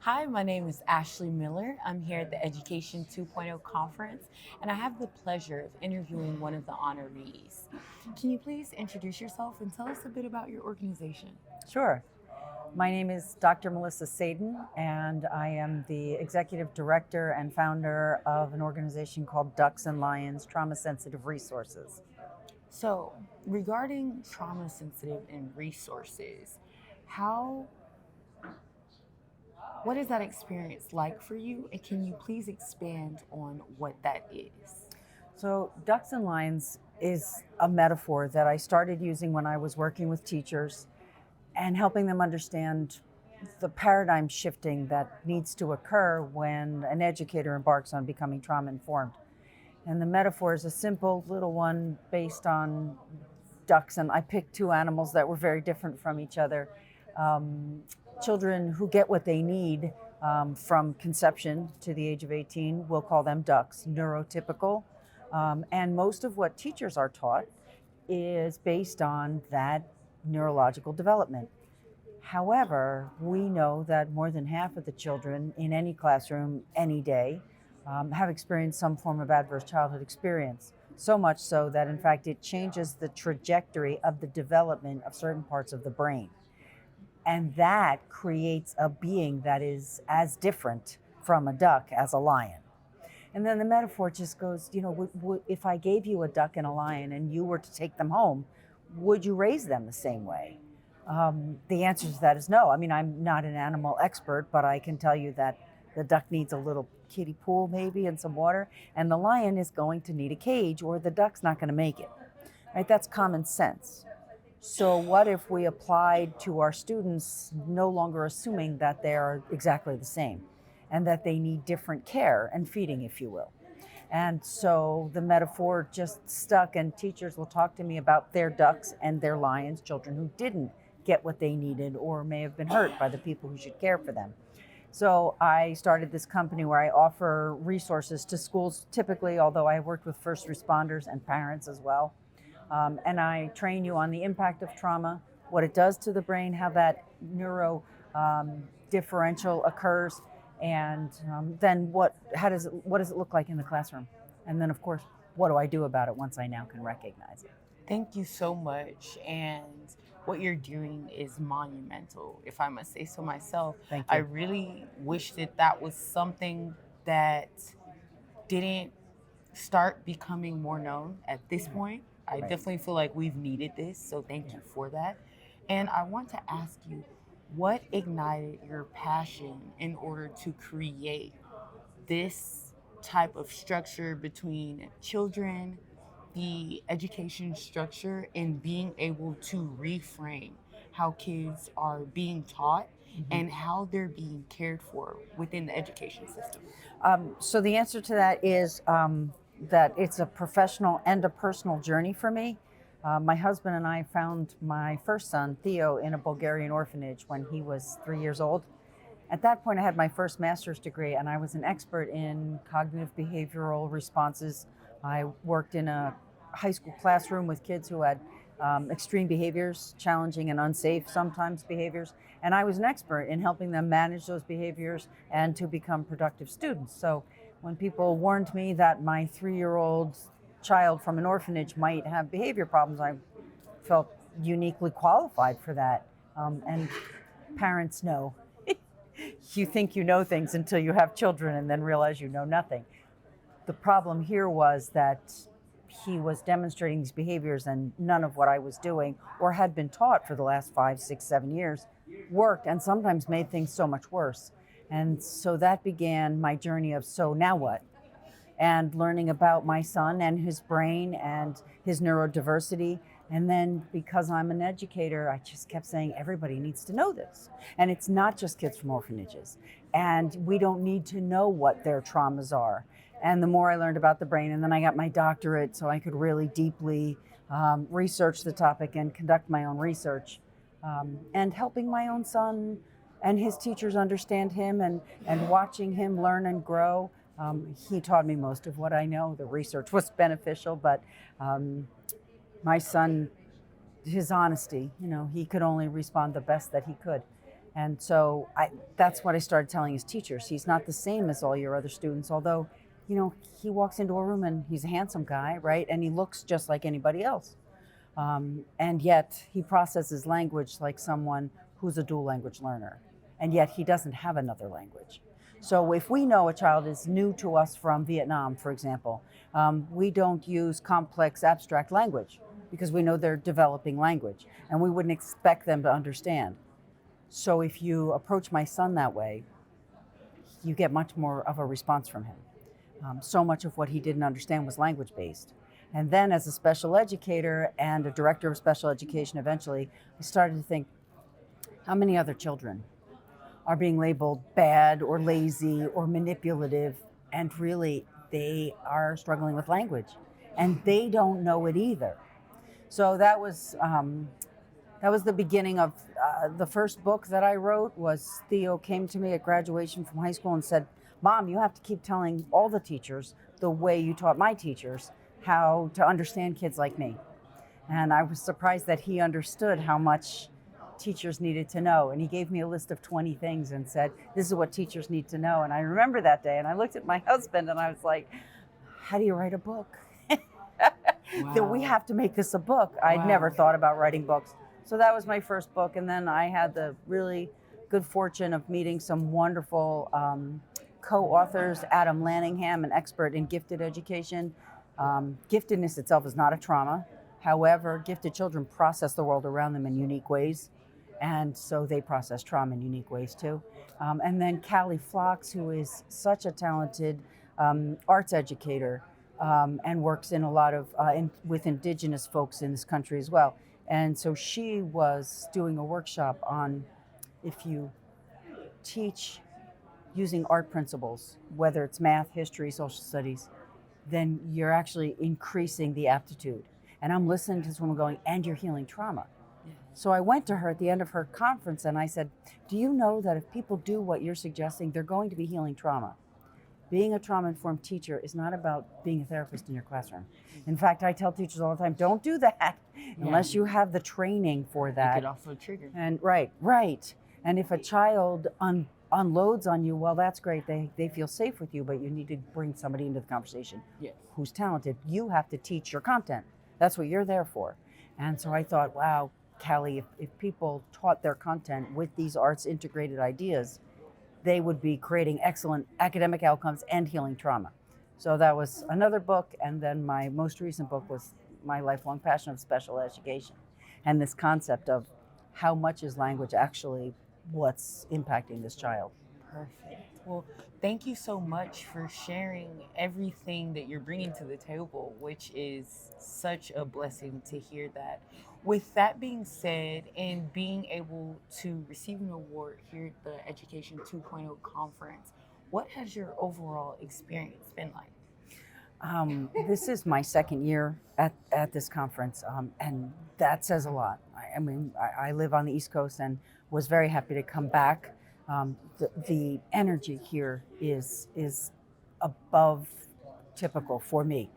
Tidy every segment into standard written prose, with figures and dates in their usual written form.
Hi, my name is Ashley Miller. I'm here at the Education 2.0 conference, and I have the pleasure of interviewing one of the honorees. Can you please introduce yourself and tell us a bit about your organization? Sure. My name is Dr. Melissa Sadin, and I am the executive director and founder of an organization called Ducks and Lions Trauma Sensitive Resources. So, regarding trauma sensitive and resources, how what is that experience like for you? And can you please expand on what that is? So, Ducks and Lions is a metaphor that I started using when I was working with teachers and helping them understand the paradigm shifting that needs to occur when an educator embarks on becoming trauma informed. And the metaphor is a simple little one based on ducks, and I picked two animals that were very different from each other. Um, Children who get what they need from conception to the age of 18, we'll call them ducks, neurotypical. And most of what teachers are taught is based on that neurological development. However, we know that more than half of the children in any classroom, any day, have experienced some form of adverse childhood experience. So much so that, in fact, it changes the trajectory of the development of certain parts of the brain. And that creates a being that is as different from a duck as a lion. And then the metaphor just goes, if I gave you a duck and a lion and you were to take them home, would you raise them the same way? The answer to that is no. I mean, I'm not an animal expert, but I can tell you that the duck needs a little kiddie pool maybe and some water, and the lion is going to need a cage or the duck's not going to make it. Right? That's common sense. So what if we applied to our students, no longer assuming that they are exactly the same and that they need different care and feeding, if you will? And so the metaphor just stuck, and teachers will talk to me about their ducks and their lions, children who didn't get what they needed or may have been hurt by the people who should care for them. So I started this company where I offer resources to schools typically, although I worked with first responders and parents as well. And I train you on the impact of trauma, what it does to the brain, how that neuro differential occurs, and then what does it look like in the classroom? And then, of course, what do I do about it once I now can recognize it? Thank you so much. And what you're doing is monumental, if I must say so myself. Thank I you. really wish that that was something that didn't start becoming more known at this point. I Right. definitely feel like we've needed this, so thank you for that. And I want to ask you, what ignited your passion in order to create this type of structure between children, the education structure, and being able to reframe how kids are being taught and how they're being cared for within the education system? So the answer to that is that it's a professional and a personal journey for me. My husband and I found my first son, Theo, in a Bulgarian orphanage when he was 3 years old. At that point, I had my first master's degree, and I was an expert in cognitive behavioral responses. I worked in a high school classroom with kids who had extreme behaviors, challenging and unsafe sometimes behaviors, and I was an expert in helping them manage those behaviors and to become productive students. So when people warned me that my 3-year-old child from an orphanage might have behavior problems, I felt uniquely qualified for that. And parents know you think you know things until you have children and then realize you know nothing. The problem here was that he was demonstrating these behaviors, and none of what I was doing or had been taught for the last 5, 6, 7 years worked, and sometimes made things so much worse. And so that began my journey of, so now what? And learning about my son and his brain and his neurodiversity. And then because I'm an educator, I just kept saying everybody needs to know this. And it's not just kids from orphanages. And we don't need to know what their traumas are. And the more I learned about the brain, and then I got my doctorate so I could really deeply research the topic and conduct my own research. And helping my own son and his teachers understand him, and watching him learn and grow. He taught me most of what I know. The research was beneficial, but my son, his honesty, he could only respond the best that he could. And so that's what I started telling his teachers. He's not the same as all your other students, although, he walks into a room and he's a handsome guy, right? And he looks just like anybody else. And yet he processes language like someone who's a dual language learner. And yet he doesn't have another language. So if we know a child is new to us from Vietnam, for example, we don't use complex abstract language because we know they're developing language and we wouldn't expect them to understand. So if you approach my son that way, you get much more of a response from him. So much of what he didn't understand was language based. And then as a special educator and a director of special education eventually, I started to think, how many other children are being labeled bad or lazy or manipulative, and really they are struggling with language and they don't know it either. So that was the beginning of the first book that I wrote. Was Theo came to me at graduation from high school and said, Mom, you have to keep telling all the teachers the way you taught my teachers how to understand kids like me. And I was surprised that he understood how much teachers needed to know. And he gave me a list of 20 things and said, this is what teachers need to know. And I remember that day and I looked at my husband and I was like, how do you write a book? Wow. That we have to make this a book. I'd Wow. never thought about writing books. So that was my first book. And then I had the really good fortune of meeting some wonderful co-authors. Adam Lanningham, an expert in gifted education. Giftedness itself is not a trauma. However, gifted children process the world around them in unique ways. And so they process trauma in unique ways too. And then Callie Phlox, who is such a talented arts educator and works in a lot of with indigenous folks in this country as well. And so she was doing a workshop on if you teach using art principles, whether it's math, history, social studies, then you're actually increasing the aptitude. And I'm listening to this woman going, and you're healing trauma. Yeah. So I went to her at the end of her conference and I said, do you know that if people do what you're suggesting, they're going to be healing trauma? Being a trauma-informed teacher is not about being a therapist in your classroom. In fact, I tell teachers all the time, don't do that unless you have the training for that. It could also trigger. And right. And if a child unloads on you, well, that's great. They feel safe with you, but you need to bring somebody into the conversation who's talented. You have to teach your content. That's what you're there for. And so I thought, wow, Callie, if people taught their content with these arts integrated ideas, they would be creating excellent academic outcomes and healing trauma. So that was another book. And then my most recent book was my lifelong passion of special education and this concept of how much is language actually what's impacting this child. Perfect. Well, thank you so much for sharing everything that you're bringing to the table, which is such a blessing to hear that. With that being said, and being able to receive an award here at the Education 2.0 conference, what has your overall experience been like? This is my second year at this conference, and that says a lot. I live on the East Coast and was very happy to come back. The energy here is above typical for me.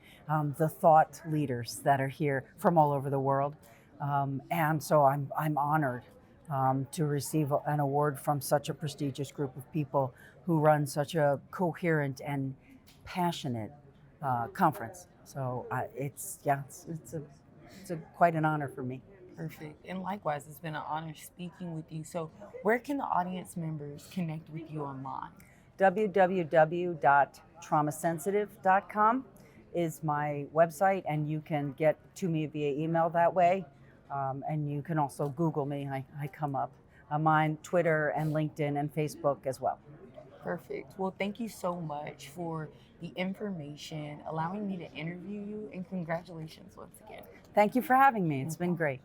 The thought leaders that are here from all over the world, and so I'm honored to receive an award from such a prestigious group of people who run such a coherent and passionate conference. So it's quite an honor for me. Perfect. And likewise, it's been an honor speaking with you. So where can the audience members connect with you online? www.traumasensitive.com is my website, and you can get to me via email that way. And you can also Google me. I come up. I'm on Twitter and LinkedIn and Facebook as well. Perfect. Well, thank you so much for the information, allowing me to interview you, and congratulations once again. Thank you for having me. It's been great.